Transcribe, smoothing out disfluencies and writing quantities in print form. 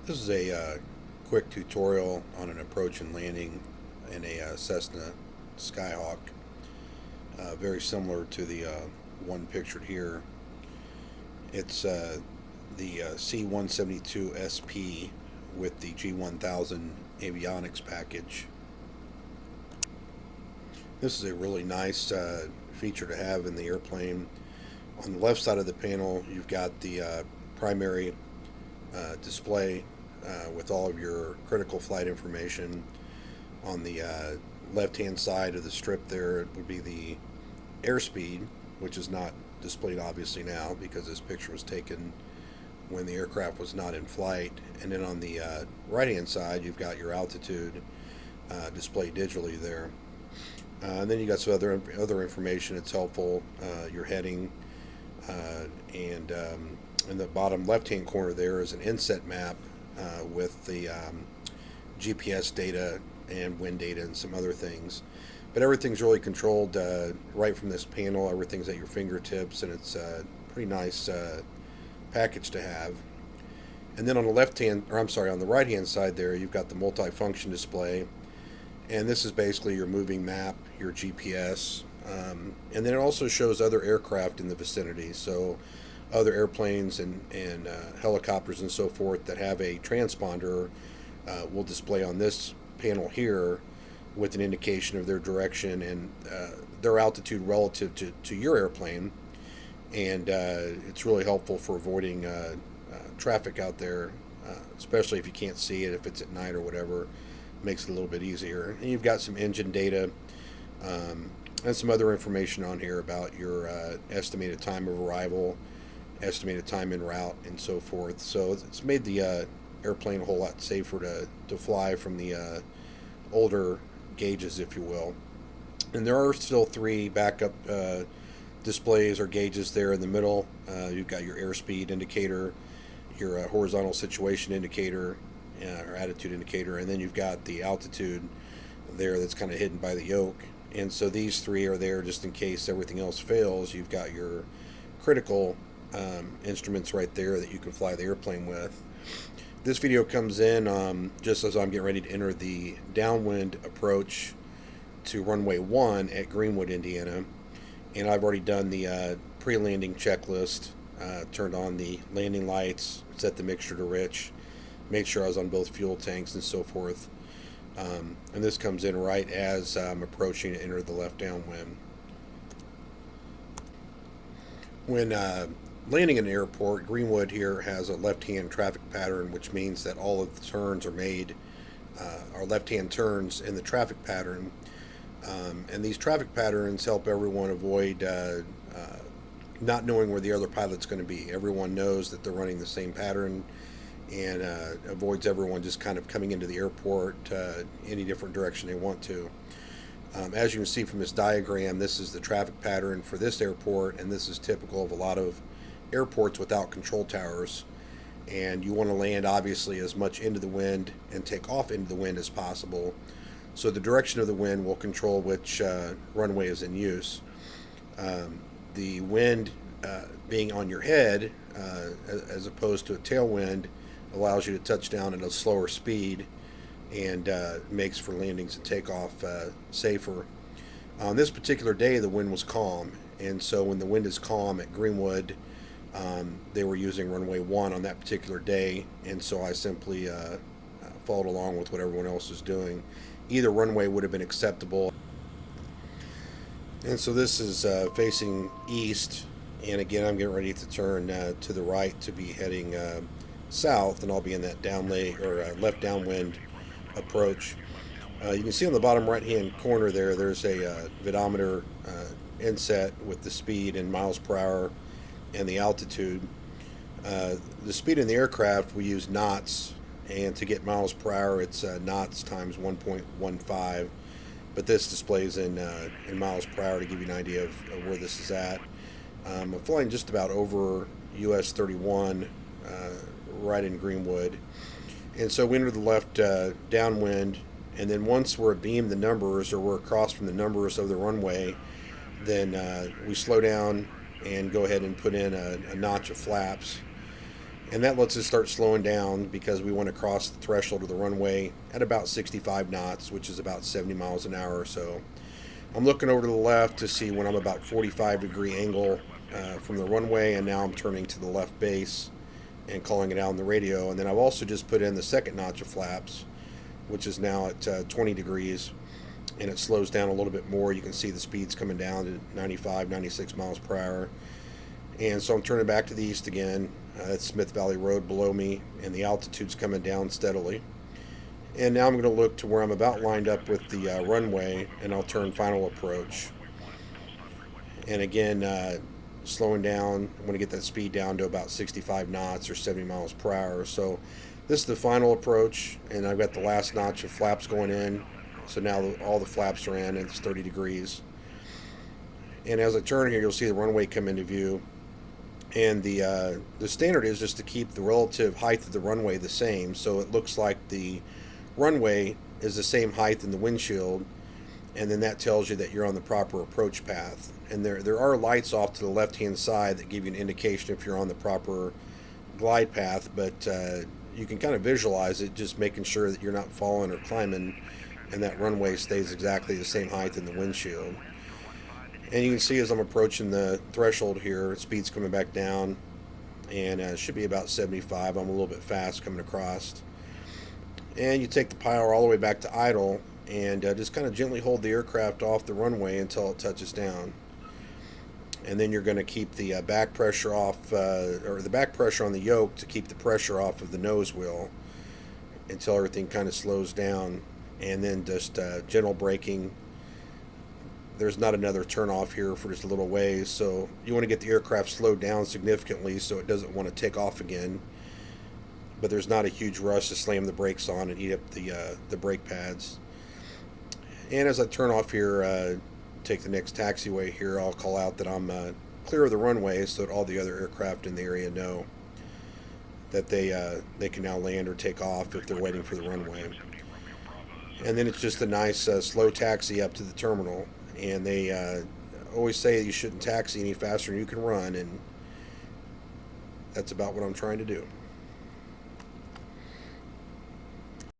This is a quick tutorial on an approach and landing in a Cessna Skyhawk, very similar to the one pictured here. It's the C-172 SP with the G-1000 avionics package. This is a really nice feature to have in the airplane. On the left side of the panel, you've got the primary display with all of your critical flight information. On the left-hand side of the strip there would be the airspeed, which is not displayed obviously now because this picture was taken when the aircraft was not in flight. And then on the right-hand side, you've got your altitude displayed digitally there. And then you got some other information that's helpful, your heading, and in the bottom left-hand corner there is an inset map with the GPS data and wind data and some other things. But everything's really controlled right from this panel. Everything's at your fingertips, and it's a pretty nice package to have. And then on the on the right-hand side there, you've got the multifunction display, and this is basically your moving map, your GPS, and then it also shows other aircraft in the vicinity. So other airplanes and helicopters and so forth that have a transponder will display on this panel here with an indication of their direction and their altitude relative to your airplane. And it's really helpful for avoiding traffic out there, especially if you can't see it, if it's at night or whatever. Makes it a little bit easier. And you've got some engine data and some other information on here about your estimated time of arrival, estimated time en route, and so forth. So it's made the airplane a whole lot safer to fly from the older gauges, if you will. And there are still three backup displays or gauges there in the middle. You've got your airspeed indicator, your horizontal situation indicator, or attitude indicator, and then you've got the altitude there that's kind of hidden by the yoke. And so these three are there just in case everything else fails. You've got your critical instruments right there that you can fly the airplane with. This video comes in just as I'm getting ready to enter the downwind approach to runway 1 at Greenwood, Indiana, and I've already done the pre-landing checklist, turned on the landing lights, set the mixture to rich, made sure I was on both fuel tanks and so forth. And this comes in right as I'm approaching to enter the left downwind. When landing in an airport, Greenwood here has a left-hand traffic pattern, which means that all of the turns are made are left-hand turns in the traffic pattern. And these traffic patterns help everyone avoid not knowing where the other pilot's going to be. Everyone knows that they're running the same pattern, and avoids everyone just kind of coming into the airport any different direction they want to. As you can see from this diagram, this is the traffic pattern for this airport, and this is typical of a lot of airports without control towers. And you want to land obviously as much into the wind and take off into the wind as possible, so the direction of the wind will control which runway is in use. The wind being on your head as opposed to a tailwind allows you to touch down at a slower speed and makes for landings and takeoff safer. On this particular day, the wind was calm, and so when the wind is calm at Greenwood, they were using runway 1 on that particular day, and so I simply followed along with what everyone else was doing. Either runway would have been acceptable. And so this is facing east, and again I'm getting ready to turn to the right to be heading south, and I'll be in that left downwind approach. You can see on the bottom right hand corner there's a vidometer inset with the speed in miles per hour and the altitude. The speed in the aircraft, we use knots, and to get miles per hour it's knots times 1.15, but this displays in miles per hour to give you an idea of where this is at. I'm flying just about over US 31 right in Greenwood, and so we enter the left downwind, and then once we're abeam the numbers, or we're across from the numbers of the runway, then we slow down and go ahead and put in a notch of flaps. And that lets us start slowing down because we want to cross the threshold of the runway at about 65 knots, which is about 70 miles an hour or so. I'm looking over to the left to see when I'm about 45-degree angle from the runway, and now I'm turning to the left base and calling it out on the radio. And then I've also just put in the second notch of flaps, which is now at 20 degrees, and it slows down a little bit more. You can see the speeds coming down to 95, 96 miles per hour. And so I'm turning back to the east again. That's Smith Valley Road below me, and the altitude's coming down steadily. And now I'm going to look to where I'm about lined up with the runway, and I'll turn final approach. And again, slowing down. I want to get that speed down to about 65 knots or 70 miles per hour. So this is the final approach, and I've got the last notch of flaps going in. So now all the flaps are in, and it's 30 degrees. And as I turn here, you'll see the runway come into view. And the standard is just to keep the relative height of the runway the same, so it looks like the runway is the same height in the windshield, and then that tells you that you're on the proper approach path. And there are lights off to the left-hand side that give you an indication if you're on the proper glide path, but you can kind of visualize it just making sure that you're not falling or climbing, and that runway stays exactly the same height in the windshield. And you can see as I'm approaching the threshold here, speed's coming back down, and it should be about 75. I'm a little bit fast coming across. And you take the power all the way back to idle, and just kind of gently hold the aircraft off the runway until it touches down. And then you're going to keep the back pressure off, or the back pressure on the yoke to keep the pressure off of the nose wheel until everything kind of slows down. And then just gentle braking. There's not another turn off here for just a little ways, so you want to get the aircraft slowed down significantly so it doesn't want to take off again. But there's not a huge rush to slam the brakes on and eat up the brake pads. And as I turn off here, take the next taxiway here, I'll call out that I'm clear of the runway so that all the other aircraft in the area know that they can now land or take off if they're waiting for the runway. And then it's just a nice slow taxi up to the terminal. And they always say you shouldn't taxi any faster than you can run, and that's about what I'm trying to do.